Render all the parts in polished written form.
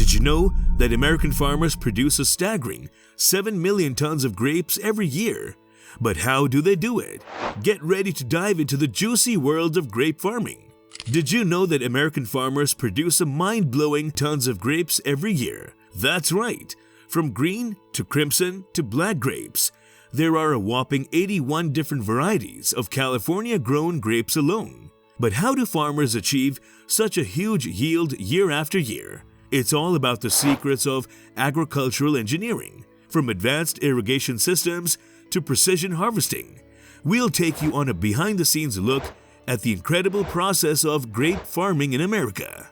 Did you know that American farmers produce a staggering 7 million tons of grapes every year? But how do they do it? Get ready to dive into the juicy world of grape farming. Did you know that American farmers produce a mind-blowing tons of grapes every year? That's right, from green to crimson to black grapes. There are a whopping 81 different varieties of California-grown grapes alone. But how do farmers achieve such a huge yield year after year? It's all about the secrets of agricultural engineering, from advanced irrigation systems to precision harvesting. We'll take you on a behind-the-scenes look at the incredible process of grape farming in America.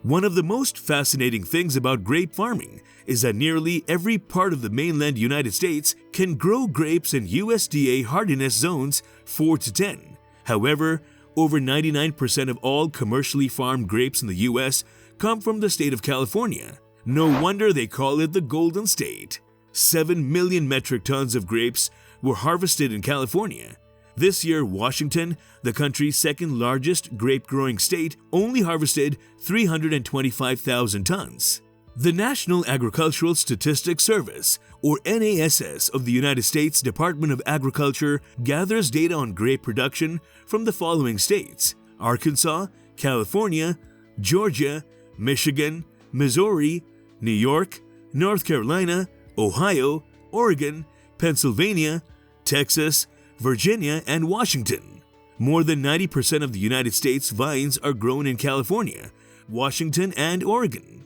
One of the most fascinating things about grape farming is that nearly every part of the mainland United States can grow grapes in USDA hardiness zones 4 to 10. However, over 99% of all commercially farmed grapes in the US come from the state of California. No wonder they call it the Golden State. 7 million metric tons of grapes were harvested in California. This year, Washington, the country's second largest grape-growing state, only harvested 325,000 tons. The National Agricultural Statistics Service, or NASS, of the United States Department of Agriculture gathers data on grape production from the following states: Arkansas, California, Georgia, Michigan, Missouri, New York, North Carolina, Ohio, Oregon, Pennsylvania, Texas, Virginia, and Washington. More than 90% of the United States vines are grown in California, Washington, and Oregon.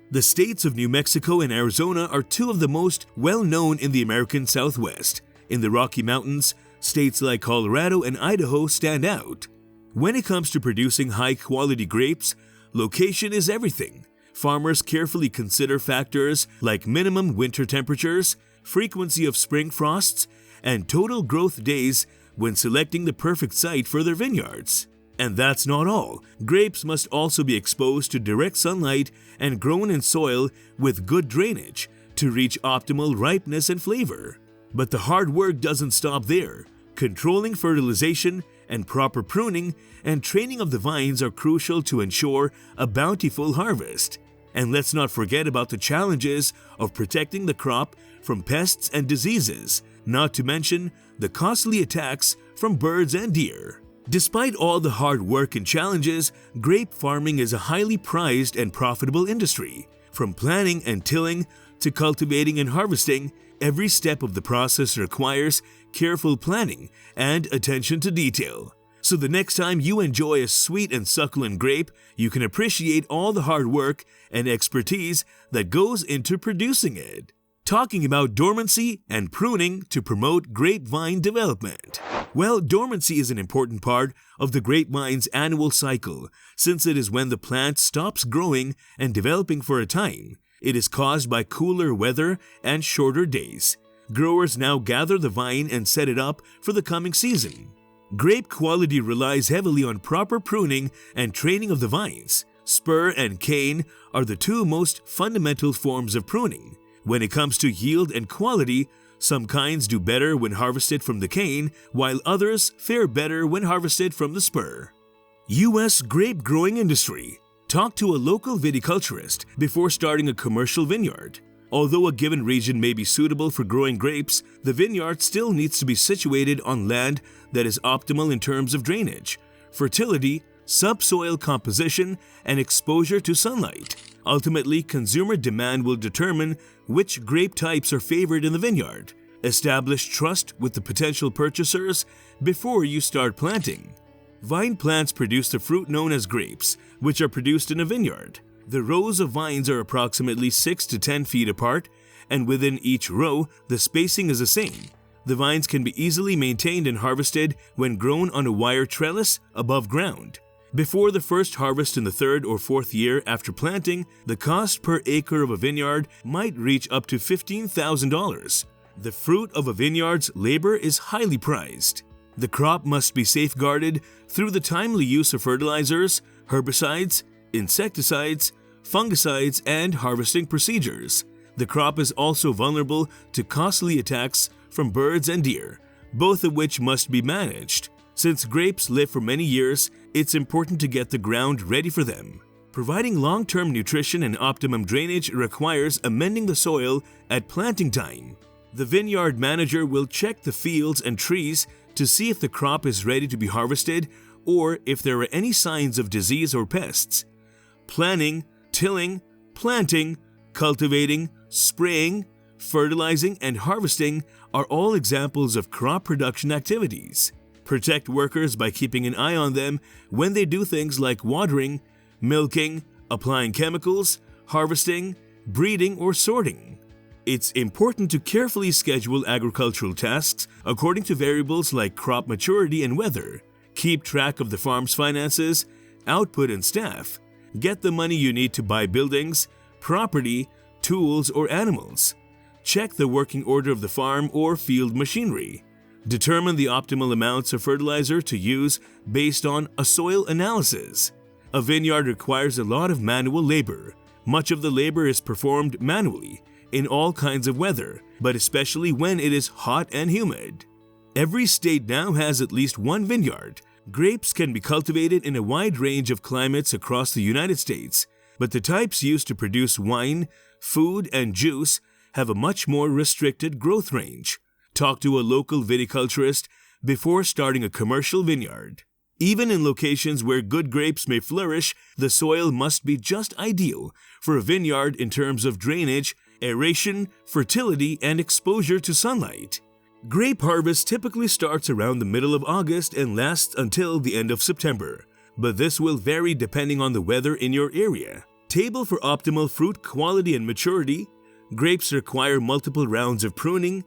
The states of New Mexico and Arizona are two of the most well-known in the American Southwest. In the Rocky Mountains, states like Colorado and Idaho stand out. When it comes to producing high-quality grapes, location is everything. Farmers carefully consider factors like minimum winter temperatures, frequency of spring frosts, and total growth days when selecting the perfect site for their vineyards. And that's not all. Grapes must also be exposed to direct sunlight and grown in soil with good drainage to reach optimal ripeness and flavor. But the hard work doesn't stop there. Controlling fertilization and proper pruning and training of the vines are crucial to ensure a bountiful harvest. And let's not forget about the challenges of protecting the crop from pests and diseases, not to mention the costly attacks from birds and deer. Despite all the hard work and challenges, grape farming is a highly prized and profitable industry. From planting and tilling to cultivating and harvesting, every step of the process requires careful planning and attention to detail. So the next time you enjoy a sweet and succulent grape, you can appreciate all the hard work and expertise that goes into producing it. Talking about dormancy and pruning to promote grapevine development. Well, dormancy is an important part of the grapevine's annual cycle, since it is when the plant stops growing and developing for a time. It is caused by cooler weather and shorter days. Growers now gather the vine and set it up for the coming season. Grape quality relies heavily on proper pruning and training of the vines. Spur and cane are the two most fundamental forms of pruning. When it comes to yield and quality, some kinds do better when harvested from the cane, while others fare better when harvested from the spur. U.S. grape growing industry. Talk to a local viticulturist before starting a commercial vineyard. Although a given region may be suitable for growing grapes, the vineyard still needs to be situated on land that is optimal in terms of drainage, fertility, subsoil composition, and exposure to sunlight. Ultimately, consumer demand will determine which grape types are favored in the vineyard. Establish trust with the potential purchasers before you start planting. Vine plants produce the fruit known as grapes, which are produced in a vineyard. The rows of vines are approximately 6 to 10 feet apart, and within each row, the spacing is the same. The vines can be easily maintained and harvested when grown on a wire trellis above ground. Before the first harvest in the third or fourth year after planting, the cost per acre of a vineyard might reach up to $15,000. The fruit of a vineyard's labor is highly prized. The crop must be safeguarded through the timely use of fertilizers, herbicides, insecticides, fungicides, and harvesting procedures. The crop is also vulnerable to costly attacks from birds and deer, both of which must be managed. Since grapes live for many years, it's important to get the ground ready for them. Providing long-term nutrition and optimum drainage requires amending the soil at planting time. The vineyard manager will check the fields and trees to see if the crop is ready to be harvested or if there are any signs of disease or pests. Planning, tilling, planting, cultivating, spraying, fertilizing, and harvesting are all examples of crop production activities. Protect workers by keeping an eye on them when they do things like watering, milking, applying chemicals, harvesting, breeding, or sorting. It's important to carefully schedule agricultural tasks according to variables like crop maturity and weather. Keep track of the farm's finances, output, and staff. Get the money you need to buy buildings, property, tools, or animals. Check the working order of the farm or field machinery. Determine the optimal amounts of fertilizer to use based on a soil analysis. A vineyard requires a lot of manual labor. Much of the labor is performed manually in all kinds of weather, but especially when it is hot and humid. Every state now has at least one vineyard. Grapes can be cultivated in a wide range of climates across the United States, but the types used to produce wine, food, and juice have a much more restricted growth range. Talk to a local viticulturist before starting a commercial vineyard. Even in locations where good grapes may flourish, the soil must be just ideal for a vineyard in terms of drainage, aeration, fertility, and exposure to sunlight. Grape harvest typically starts around the middle of August and lasts until the end of September, but this will vary depending on the weather in your area. Table for optimal fruit quality and maturity. Grapes require multiple rounds of pruning.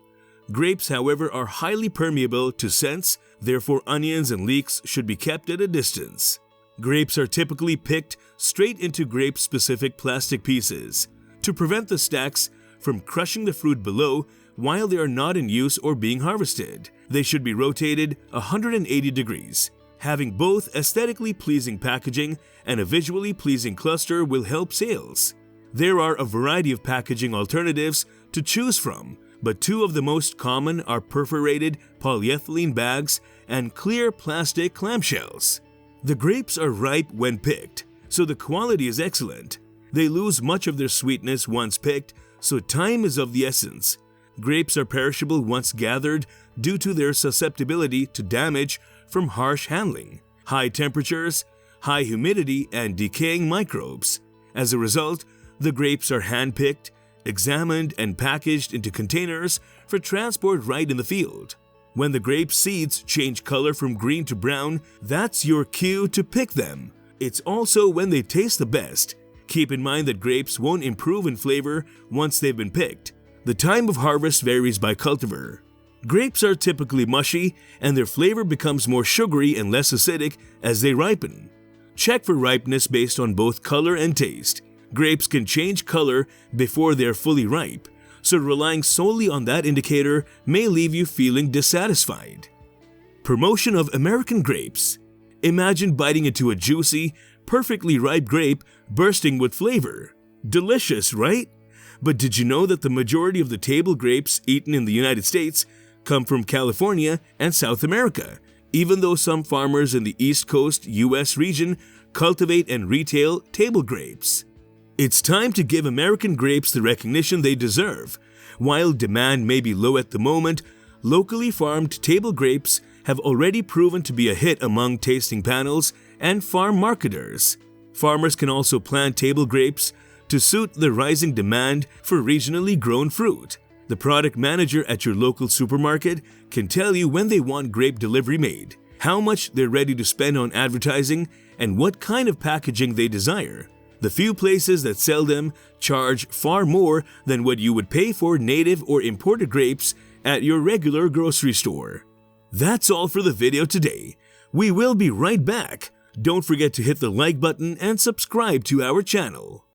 Grapes, however, are highly permeable to scents, therefore onions and leeks should be kept at a distance. Grapes are typically picked straight into grape-specific plastic pieces to prevent the stacks from crushing the fruit below while they are not in use or being harvested. They should be rotated 180 degrees. Having both aesthetically pleasing packaging and a visually pleasing cluster will help sales. There are a variety of packaging alternatives to choose from, but two of the most common are perforated polyethylene bags and clear plastic clamshells. The grapes are ripe when picked, so the quality is excellent. They lose much of their sweetness once picked, so time is of the essence. Grapes are perishable once gathered due to their susceptibility to damage from harsh handling, high temperatures, high humidity, and decaying microbes. As a result, the grapes are hand-picked, examined, and packaged into containers for transport right in the field. When the grape seeds change color from green to brown, that's your cue to pick them. It's also when they taste the best. Keep in mind that grapes won't improve in flavor once they've been picked. The time of harvest varies by cultivar. Grapes are typically mushy, and their flavor becomes more sugary and less acidic as they ripen. Check for ripeness based on both color and taste. Grapes can change color before they are fully ripe, so relying solely on that indicator may leave you feeling dissatisfied. Promotion of American grapes. Imagine biting into a juicy, perfectly ripe grape bursting with flavor. Delicious, right? But did you know that the majority of the table grapes eaten in the United States come from California and South America, even though some farmers in the East Coast US region cultivate and retail table grapes? It's time to give American grapes the recognition they deserve. While demand may be low at the moment, locally farmed table grapes have already proven to be a hit among tasting panels and farm marketers. Farmers can also plant table grapes to suit the rising demand for regionally grown fruit. The product manager at your local supermarket can tell you when they want grape delivery made, how much they're ready to spend on advertising, and what kind of packaging they desire. The few places that sell them charge far more than what you would pay for native or imported grapes at your regular grocery store. That's all for the video today. We will be right back. Don't forget to hit the like button and subscribe to our channel.